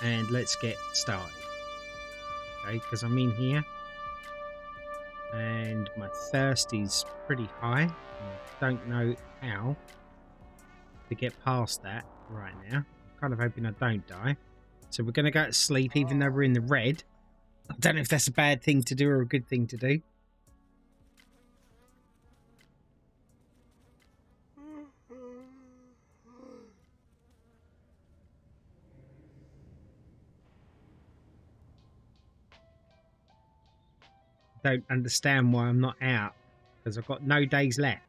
and let's get started. Okay, because I'm in here and my thirst is pretty high. I don't know how to get past that right now. I'm kind of hoping I don't die. So we're going to go to sleep even though we're in the red. I don't know if that's a bad thing to do or a good thing to do. Don't understand why I'm not out because I've got no days left.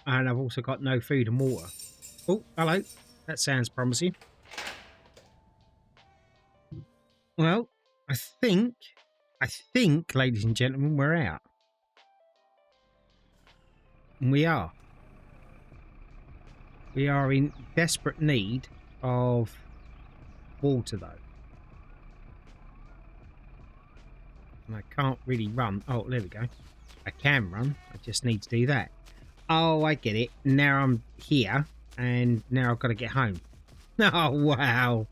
And I've also got no food and water. Oh, hello. That sounds promising. Well, I think, ladies and gentlemen, we're out. And we are. We are in desperate need of water, though. And I can't really run. Oh, there we go. I can run. I just need to do that. Oh, I get it. Now I'm here, and now I've got to get home. Oh, wow.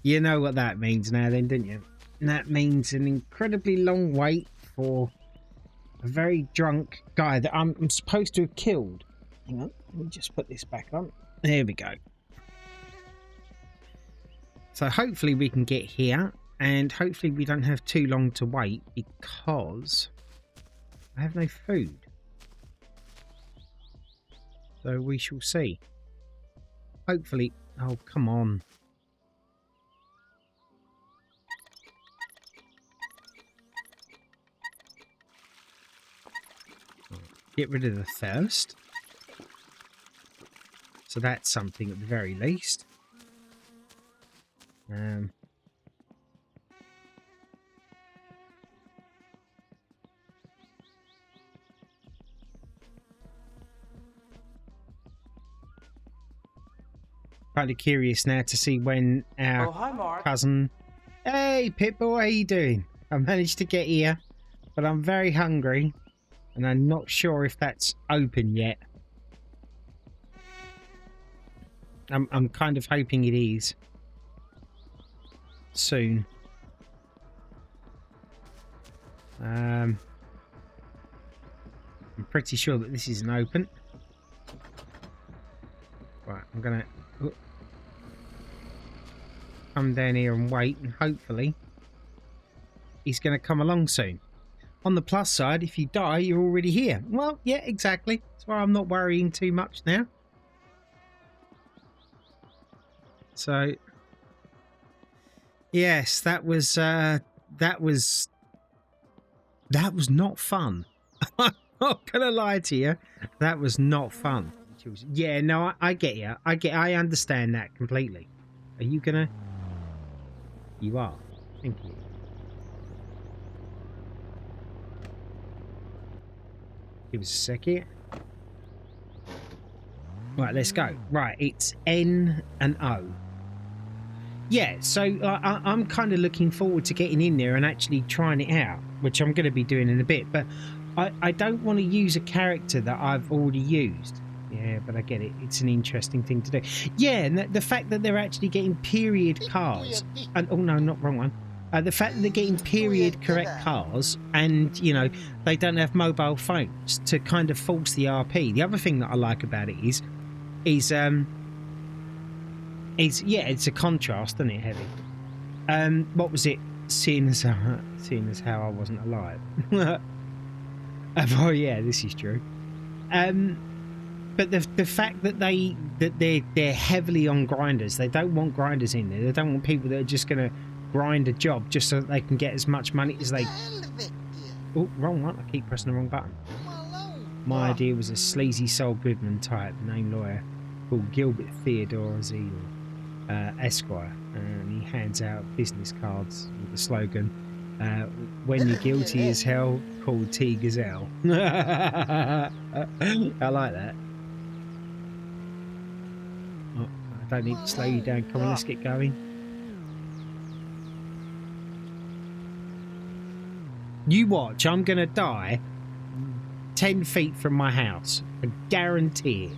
You know what that means now then, don't you? And that means an incredibly long wait for a very drunk guy that I'm supposed to have killed. Hang on, let me just put this back on. There we go. So hopefully we can get here, and hopefully we don't have too long to wait because I have no food. So we shall see. Hopefully... Oh, come on. Get rid of the thirst. So that's something at the very least. Kind of curious now to see when our hi, Mark. cousin... Hey, Pitbull, how you doing? I managed to get here, but I'm very hungry, and I'm not sure if that's open yet. I'm kind of hoping it is soon. I'm pretty sure that this isn't open. Right, I'm gonna come down here and wait, and hopefully he's gonna come along soon. On the plus side, if you die, you're already here. Well, yeah, exactly. That's why I'm not worrying too much now. So, yes, that was not fun. I'm not gonna lie to you, that was not fun. Yeah, no, I get you. I understand that completely. Are you gonna? You are. Thank you. Give us a second. Right, let's go. Right, it's N and O. Yeah, so I'm kind of looking forward to getting in there and actually trying it out, which I'm going to be doing in a bit. But I don't want to use a character that I've already used. Yeah, but I get it. It's an interesting thing to do. Yeah, and the fact that they're actually getting period cars. And, oh, no, not wrong one. The fact that they're getting period correct cars and, you know, they don't have mobile phones to kind of force the RP. The other thing that I like about it is yeah, it's a contrast, isn't it, Heavy? What was it? Seeing as how I wasn't alive. Oh yeah, this is true. But the fact that they're heavily on grinders, they don't want grinders in there. They don't want people that are just going to grind a job just so that they can get as much money as they. Oh, wrong one! I keep pressing the wrong button. My idea was a sleazy Saul Goodman type name lawyer called Gilbert Theodore Zeal, Esquire, and he hands out business cards with the slogan, "When you're guilty as hell, call T Gazelle." I like that. Oh, I don't need to slow you down. Come on, let's get going. You watch, I'm gonna die 10 feet from my house. I guarantee it.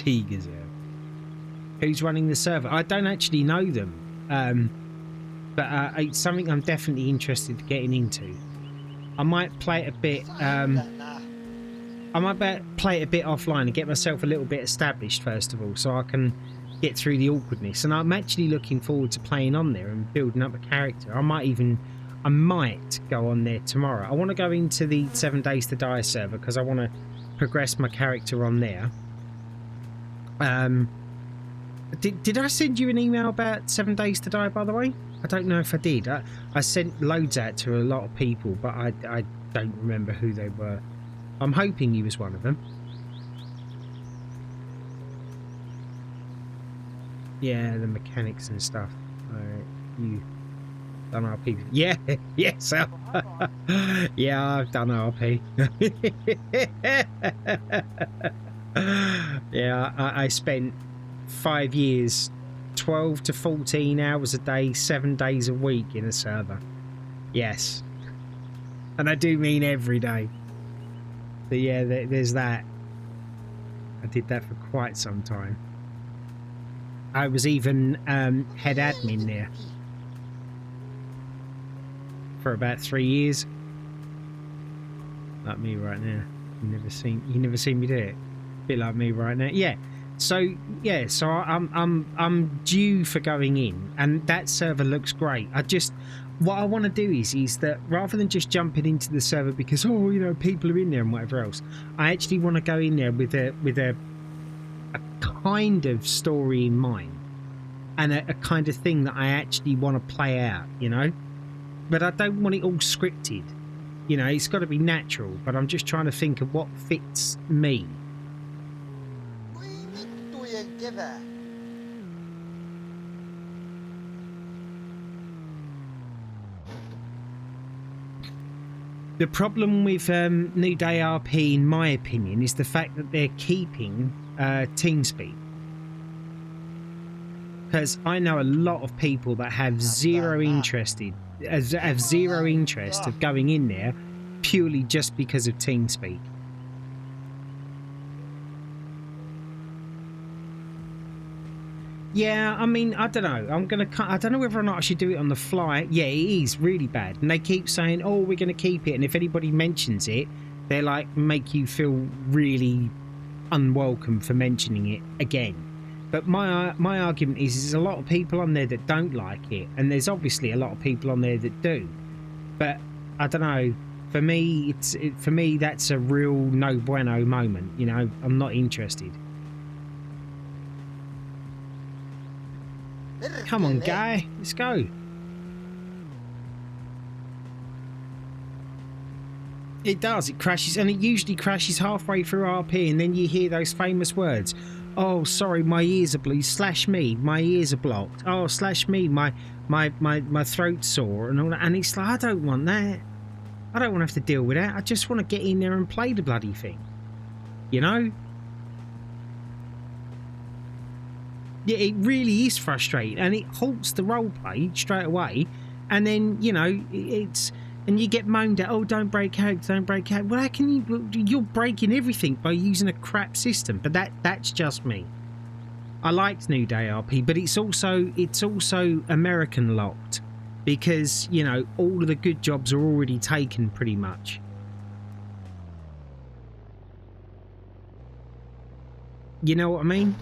T-Gazelle. Who's running the server? I don't actually know them. But it's something I'm definitely interested in getting into. I might play it a bit. I might play it a bit offline and get myself a little bit established first of all, so I can get through the awkwardness. And I'm actually looking forward to playing on there and building up a character. I might go on there tomorrow. I want to go into the 7 Days to Die server because I want to progress my character on there. Did I send you an email about 7 Days to Die, by the way? I don't know if I did. I sent loads out to a lot of people, but I don't remember who they were. I'm hoping you was one of them. Yeah, the mechanics and stuff. You done RP? Yeah, yes. Yeah, I've done RP. Yeah, I spent 5 years, 12 to 14 hours a day, 7 days a week in a server. Yes. And I do mean every day. But yeah, there's that. I did that for quite some time. I was even head admin there for about 3 years. Like me right now. You never seen me do it. A bit like me right now. Yeah. So yeah, so I'm due for going in, and that server looks great. What I want to do is that rather than just jumping into the server because people are in there and whatever else, I actually want to go in there with a kind of story in mind and a kind of thing that I actually want to play out, But I don't want it all scripted, It's got to be natural. But I'm just trying to think of what fits me. The problem with New Day RP, in my opinion, is the fact that they're keeping TeamSpeak. Because I know a lot of people that have zero interest of going in there purely just because of TeamSpeak. Yeah, I mean, I don't know. I don't know whether or not I should do it on the fly. Yeah, it is really bad. And they keep saying, oh, we're going to keep it. And if anybody mentions it, they're like, make you feel really unwelcome for mentioning it again. But my argument is there's a lot of people on there that don't like it. And there's obviously a lot of people on there that do. But I don't know. For me, that's a real no bueno moment. I'm not interested. Come on, guy. Let's go. It does. It crashes, and it usually crashes halfway through RP, and then you hear those famous words. Oh, sorry, my ears are blue. / me, my ears are blocked. Oh, / me, my throat's sore, and all that. And it's like, I don't want that. I don't want to have to deal with that. I just want to get in there and play the bloody thing. Yeah, it really is frustrating, and it halts the roleplay straight away. And then and you get moaned at. Oh, don't break out! Well, how can you? You're breaking everything by using a crap system. But that's just me. I liked New Day RP, but it's also American locked because all of the good jobs are already taken pretty much. You know what I mean?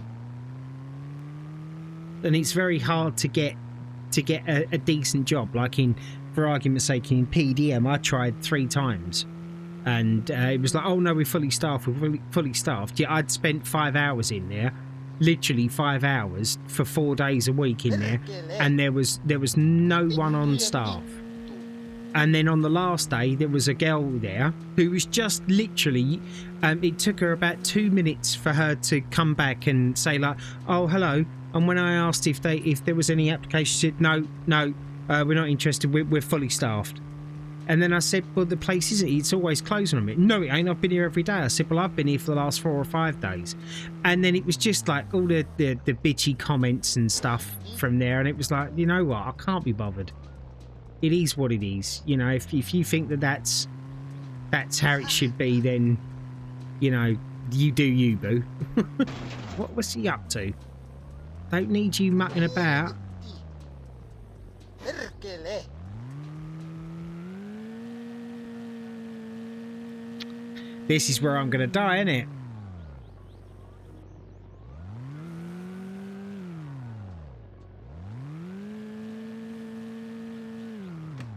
And it's very hard to get a decent job. Like for argument's sake, in PDM, I tried 3 times, and it was like, oh no, we're fully staffed. Yeah, I'd spent 5 hours in there, literally 5 hours for 4 days a week in there, and there was no one on staff. And then on the last day, there was a girl there who was just literally, it took her about 2 minutes for her to come back and say like, oh, hello. And when I asked if there was any application, she said, no, we're not interested. We're fully staffed. And then I said, well, the place isn't. It's always closed on me. No, it ain't. I've been here every day. I said, well, I've been here for the last 4 or 5 days. And then it was just like all the bitchy comments and stuff from there. And it was like, you know what? I can't be bothered. It is what it is. If you think that's how it should be, then, You do you, boo. What's he up to? Don't need you mucking about. This is where I'm gonna die, isn't it?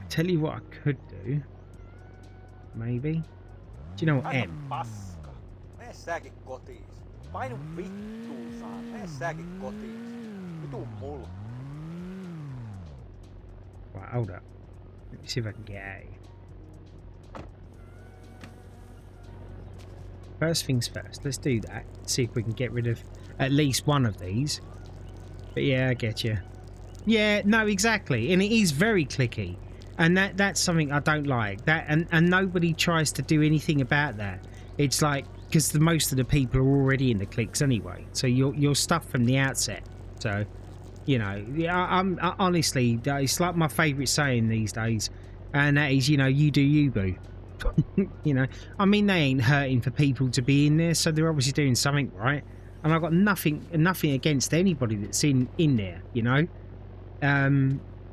Tell you what I could do. Maybe. Do you know what, M? Paska. Mene säkin kotiin. Painu vittuun saa. Mene säkin kotiin. Vitu mulla. Right, hold up. Let me see if I can get out of here. First things first, let's do that. See if we can get rid of at least one of these. But yeah, I get you. Yeah, no, exactly. And it is very clicky. And that's something I don't like. That and nobody tries to do anything about that. It's like, because most of the people are already in the clicks anyway. So you're stuff from the outset. So, you know, I honestly, it's like my favourite saying these days. And that is, you know, you do you, boo. You know, I mean, they ain't hurting for people to be in there, so they're obviously doing something right. And I've got nothing against anybody that's in there, you know.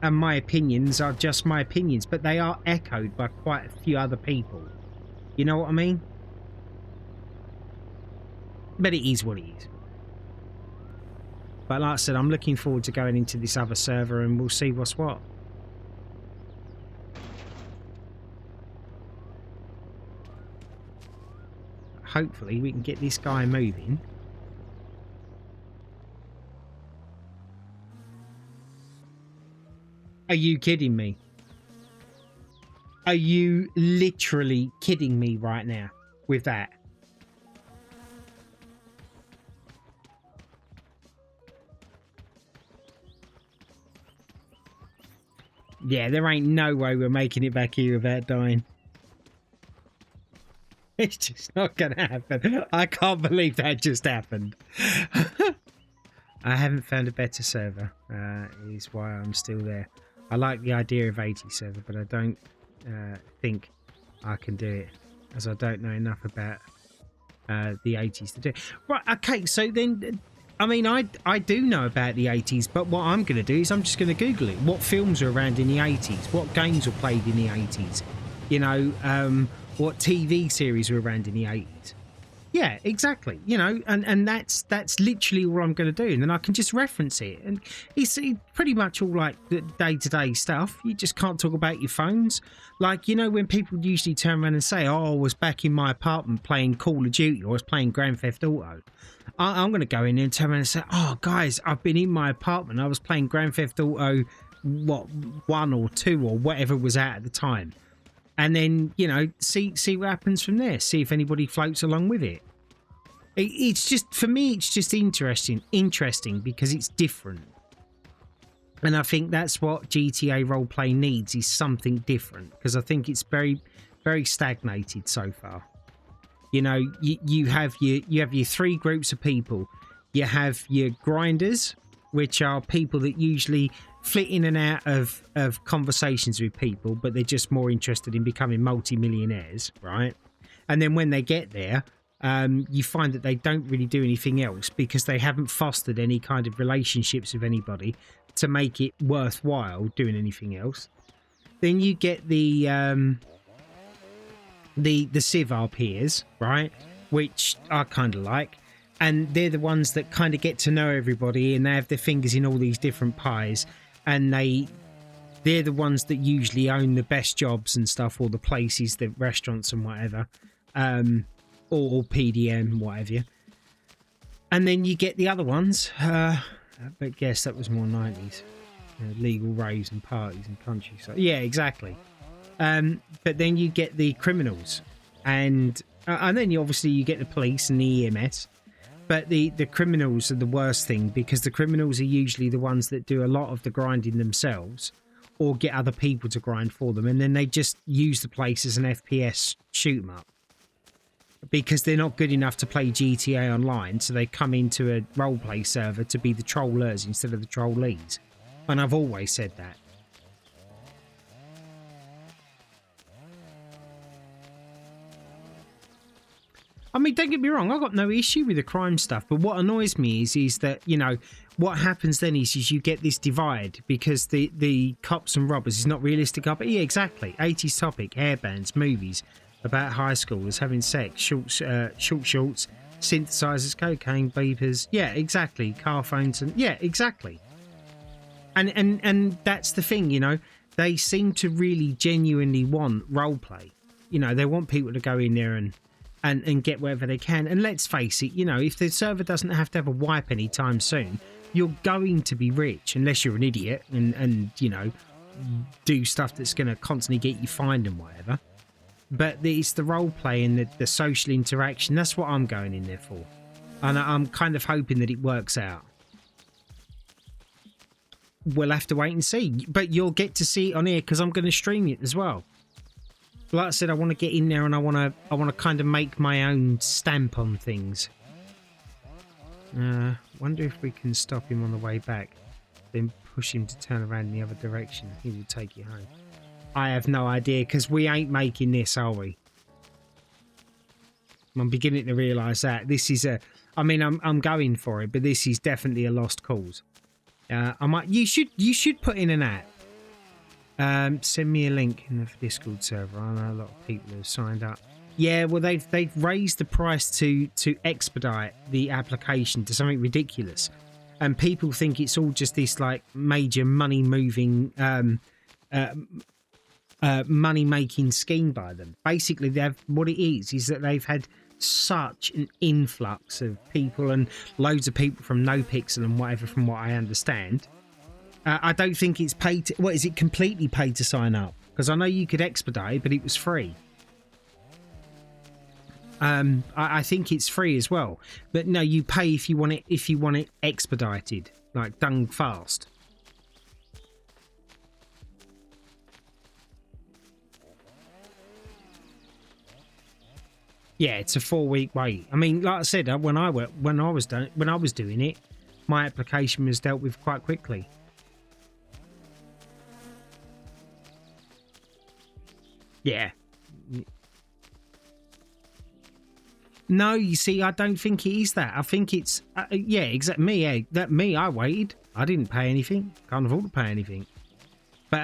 And my opinions are just my opinions, but they are echoed by quite a few other people. You know what I mean? But it is what it is. But like I said, I'm looking forward to going into this other server and we'll see what's what. Hopefully we can get this guy moving. Are you kidding me? Are you literally kidding me right now with that? Yeah, there ain't no way we're making it back here without dying. It's just not gonna happen. I can't believe that just happened. I haven't found a better server, is why I'm still there. I like the idea of 80 server, but I don't think I can do it, as I don't know enough about the 80s to do it. Right, okay, so then, I mean, I do know about the 80s, but what I'm going to do is I'm just going to Google it. What films are around in the 80s? What games were played in the 80s? You know, what TV series were around in the 80s? Yeah, exactly. You know, and that's literally all I'm going to do, and then I can just reference it. And it's pretty much all like the day-to-day stuff. You just can't talk about your phones. Like, you know, when people usually turn around and say, "Oh, I was back in my apartment playing Call of Duty, or I was playing Grand Theft Auto," I'm going to go in there and turn around and say, "Oh, guys, I've been in my apartment. I was playing Grand Theft Auto, 1 or 2 or whatever was out at the time." And then, you know, see what happens from there. See if anybody floats along with it. It's just, for me, it's just interesting because it's different. And I think that's what GTA roleplay needs, is something different. Because I think it's very, very stagnated so far. You know, you have your 3 groups of people. You have your grinders, which are people that usually flit in and out of conversations with people, but they're just more interested in becoming multi-millionaires, right? And then when they get there, you find that they don't really do anything else because they haven't fostered any kind of relationships with anybody to make it worthwhile doing anything else. Then you get the Civ RPers, right? Which I kind of like. And they're the ones that kind of get to know everybody, and they have their fingers in all these different pies. And they're the ones that usually own the best jobs and stuff, or the places, the restaurants and whatever, or PDM, whatever. And then you get the other ones. But guess that was more 90s, legal raves and parties and country. So yeah, exactly. But then you get the criminals, and then you get the police and the EMS. But the criminals are the worst thing, because the criminals are usually the ones that do a lot of the grinding themselves or get other people to grind for them. And then they just use the place as an FPS shoot 'em up, because they're not good enough to play GTA Online. So they come into a roleplay server to be the trollers instead of the trollees. And I've always said that. I mean, don't get me wrong, I've got no issue with the crime stuff, but what annoys me is that, you know, what happens then is you get this divide because the cops and robbers is not realistic. But yeah, exactly. 80s topic, hairbands, movies about high schoolers having sex, short shorts, synthesizers, cocaine, beepers. Yeah, exactly. Car phones and yeah, exactly. And that's the thing, you know, they seem to really genuinely want role play. You know, they want people to go in there and get wherever they can. And let's face it, you know, if the server doesn't have to have a wipe anytime soon, you're going to be rich unless you're an idiot and you know, do stuff that's going to constantly get you fined and whatever. But it's the role play and the social interaction. That's what I'm going in there for. And I'm kind of hoping that it works out. We'll have to wait and see. But you'll get to see it on here because I'm going to stream it as well. Like I said, I want to get in there and I want to kind of make my own stamp on things. Wonder if we can stop him on the way back, then push him to turn around in the other direction. He will take you home. I have no idea because we ain't making this, are we? I'm beginning to realise that this is a. I mean, I'm going for it, but this is definitely a lost cause. I might. You should put in an app. Send me a link in the Discord server. I know a lot of people have signed up. Yeah, well, they've raised the price to expedite the application to something ridiculous, and people think it's all just this like major money moving, money making scheme by them. Basically, what it is that they've had such an influx of people and loads of people from NoPixel and whatever, from what I understand. I don't think it's paid to, what is it, completely paid to sign up? Because I know you could expedite, but it was free. I think it's free as well, but no, you pay if you want it expedited, like done fast. Yeah, it's a 4-week wait. I mean, like I said, when I was doing it, my application was dealt with quite quickly. Yeah. No, you see, I don't think it is that. I think it's yeah, exactly. Me, I waited. I didn't pay anything. Can't afford to pay anything. But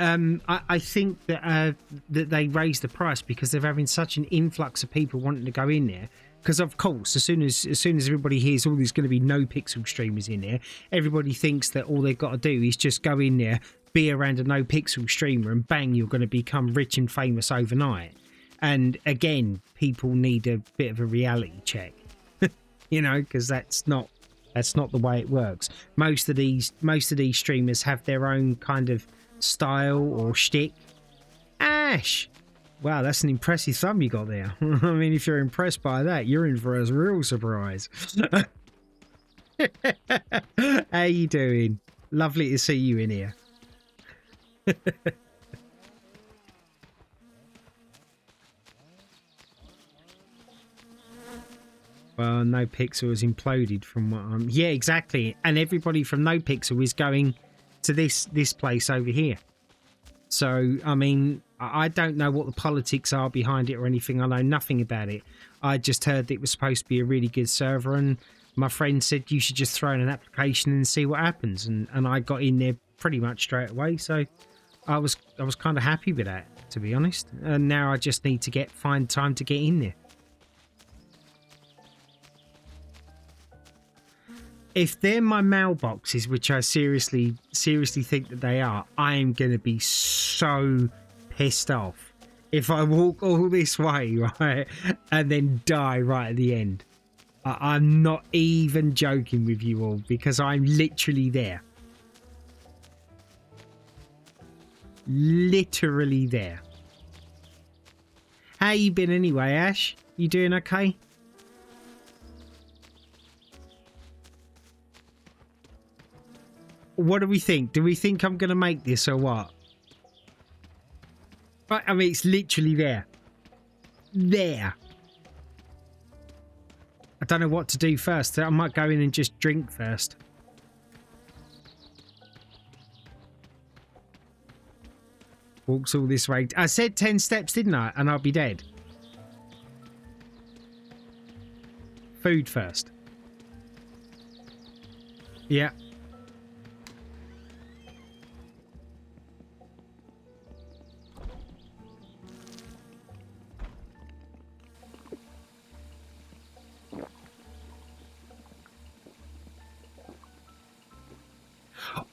I think that that they raised the price because they're having such an influx of people wanting to go in there. Because of course, as soon as everybody hears, oh, there's going to be NoPixel streamers in there, everybody thinks that all they've got to do is just go in there, be around a NoPixel streamer, and bang, you're going to become rich and famous overnight. And again, people need a bit of a reality check, you know, because that's not the way it works. Most of these streamers have their own kind of style or shtick. Ash, wow, that's an impressive thumb you got there. I mean, if you're impressed by that, you're in for a real surprise. How you doing? Lovely to see you in here. Well, NoPixel has imploded from what I'm... Yeah, exactly. And everybody from NoPixel is going to this place over here. So, I mean, I don't know what the politics are behind it or anything. I know nothing about it. I just heard that it was supposed to be a really good server, and my friend said you should just throw in an application and see what happens. And I got in there pretty much straight away. So I was kind of happy with that, to be honest. And now I just need to find time to get in there. If they're my mailboxes, which I seriously think that they are, I am going to be so pissed off if I walk all this way, right, and then die right at the end. I'm not even joking with you all, because I'm literally there. Literally there. How you been anyway, Ash? You doing okay? What do we think? Do we think I'm going to make this or what? Right, I mean, it's literally there. There. I don't know what to do first. I might go in and just drink first. Walks all this way. I said 10 steps, didn't I? And I'll be dead. food first. Yeah.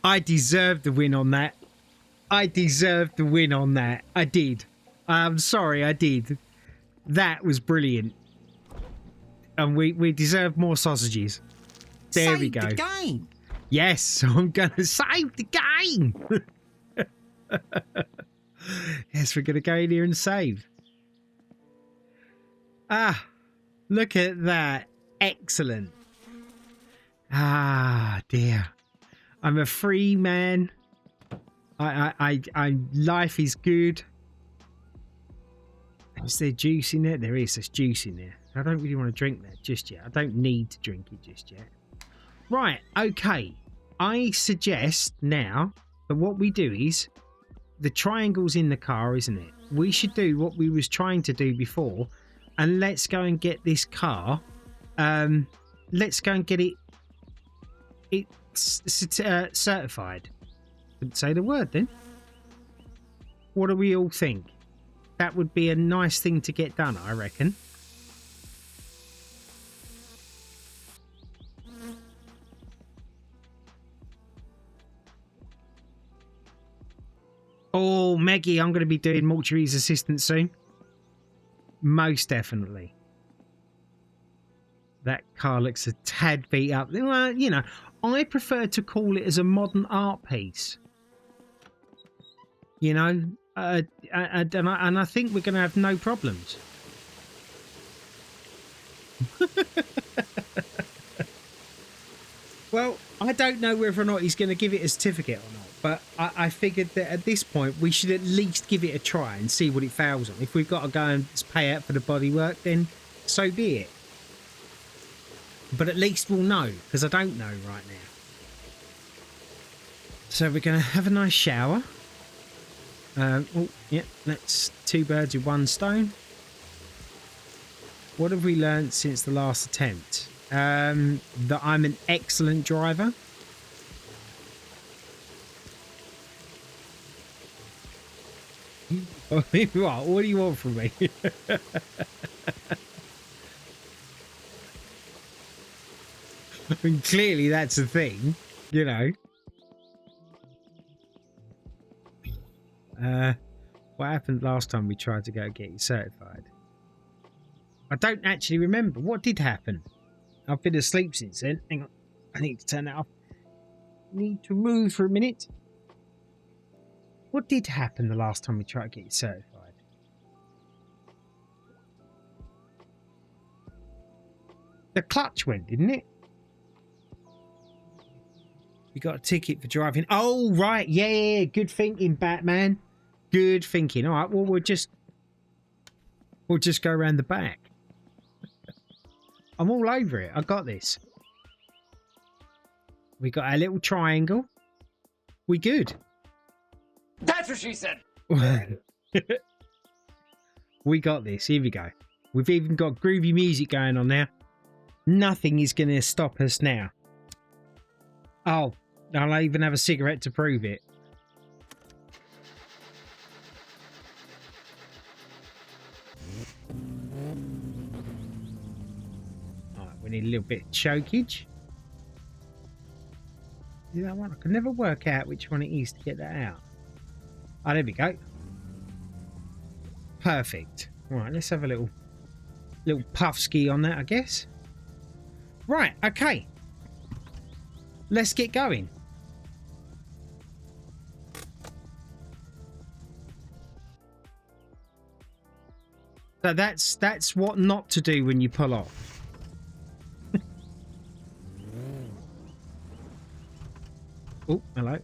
I deserved the win on that. I deserved the win on that. I did. I'm sorry, I did. That was brilliant. And we deserve more sausages. There we go. Save the game. Yes, I'm gonna save the game. Yes, we're gonna go in here and save. Ah, look at that. Excellent. Ah, dear. I'm a free man. I life is good. Is there juice in there? There is. There's juice in there. I don't really want to drink that just yet. I don't need to drink it just yet. Right. Okay. I suggest now that what we do is the triangle's in the car, isn't it? We should do what we was trying to do before, and let's go and get this car. Let's go and get it. Certified. Couldn't say the word then. What do we all think? That would be a nice thing to get done, I reckon. Oh, Maggie, I'm going to be doing Mortuary's assistant soon. Most definitely. That car looks a tad beat up. Well, you know, I prefer to call it as a modern art piece. You know, and I think we're going to have no problems. Well, I don't know whether or not he's going to give it a certificate or not, but I figured that at this point we should at least give it a try and see what it fails on. If we've got to go and pay out for the bodywork, then so be it. But at least we'll know, because I don't know right now. So we're going to have a nice shower. Oh, yeah, that's 2 birds with 1 stone. What have we learned since the last attempt? That I'm an excellent driver. What do you want from me? I mean, clearly that's a thing, you know. What happened last time we tried to go get you certified? I don't actually remember. What did happen? I've been asleep since then. Hang on. I need to turn that off. Need to move for a minute. What did happen the last time we tried to get you certified? The clutch went, didn't it? You got a ticket for driving. Oh, right. Yeah. Good thinking, Batman. Good thinking. All right. Well, we'll just go around the back. I'm all over it. I got this. We got our little triangle. We good. That's what she said. We got this. Here we go. We've even got groovy music going on now. Nothing is going to stop us now. Oh, I'll even have a cigarette to prove it. Alright, we need a little bit of chokage. Is that one? I can never work out which one it is to get that out. Oh, there we go. Perfect. Right, let's have a little puff ski on that, I guess. Right, okay. Let's get going. So that's what not to do when you pull off. Oh, hello.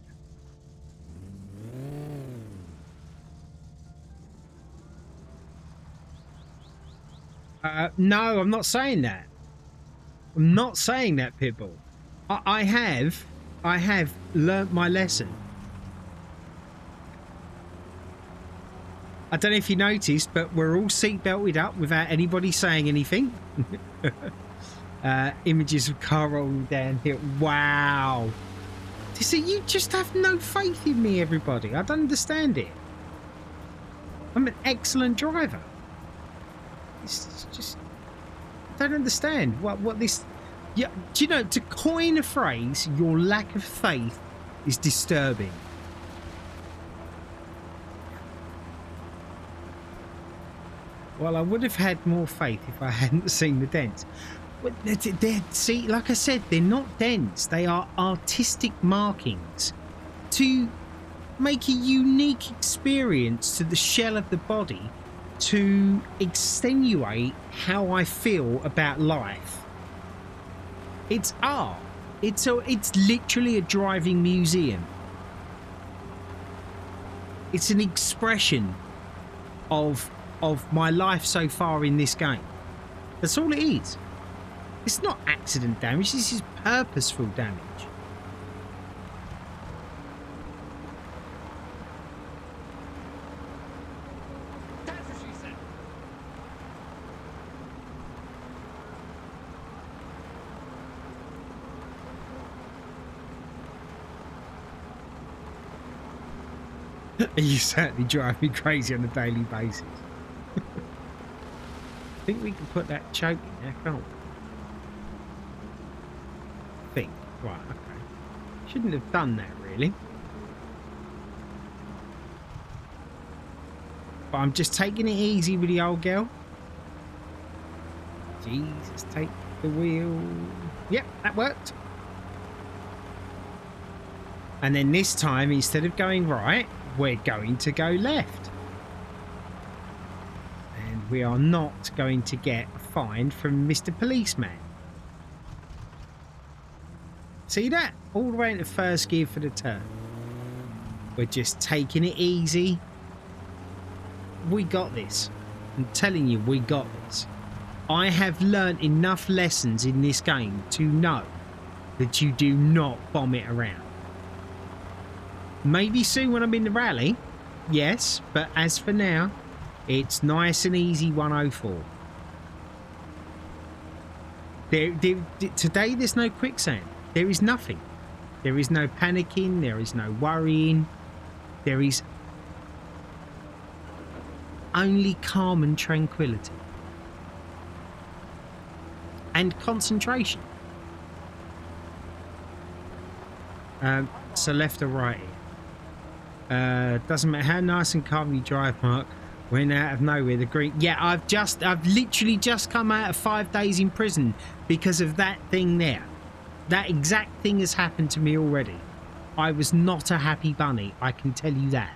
No, I'm not saying that. I'm not saying that, Pitbull. I have learnt my lesson. I don't know if you noticed, but we're all seat belted up without anybody saying anything. Images of car rolling downhill. Wow. So you just have no faith in me, everybody. I don't understand it. I'm an excellent driver. It's just... I don't understand what this... Yeah, do you know, to coin a phrase, your lack of faith is disturbing. Well, I would have had more faith if I hadn't seen the dents. But see, like I said, they're not dents. They are artistic markings to make a unique experience to the shell of the body to extenuate how I feel about life. It's art. It's literally a driving museum. It's an expression of my life so far in this game. That's all it is. It's not accident damage, this is purposeful damage. That's what she said. You certainly drive me crazy on a daily basis. I think we can put that choke in there, can't we? Think. Right, okay. Shouldn't have done that, really. But I'm just taking it easy with the old girl. Jesus, take the wheel. Yep, that worked. And then this time, instead of going right, we're going to go left. And we are not going to get a fine from Mr. Policeman. See that? All the way into first gear for the turn. We're just taking it easy. We got this. I'm telling you, we got this. I have learnt enough lessons in this game to know that you do not bomb it around. Maybe soon when I'm in the rally, yes, but as for now, it's nice and easy 104. Today there's no quicksand. There is nothing. There is no panicking. There is no worrying. There is only calm and tranquility. And concentration. So left or right here? Doesn't matter how nice and calm you drive, Mark. When out of nowhere, the green... Yeah, I've literally just come out of 5 days in prison because of that thing there. That exact thing has happened to me already. I was not a happy bunny, I can tell you that.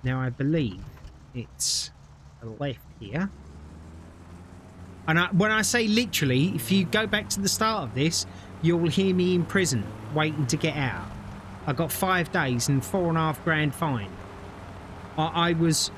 Now I believe it's a left here. And when I say literally, if you go back to the start of this, you'll hear me in prison waiting to get out. I got 5 days and $4.5 grand fine. I was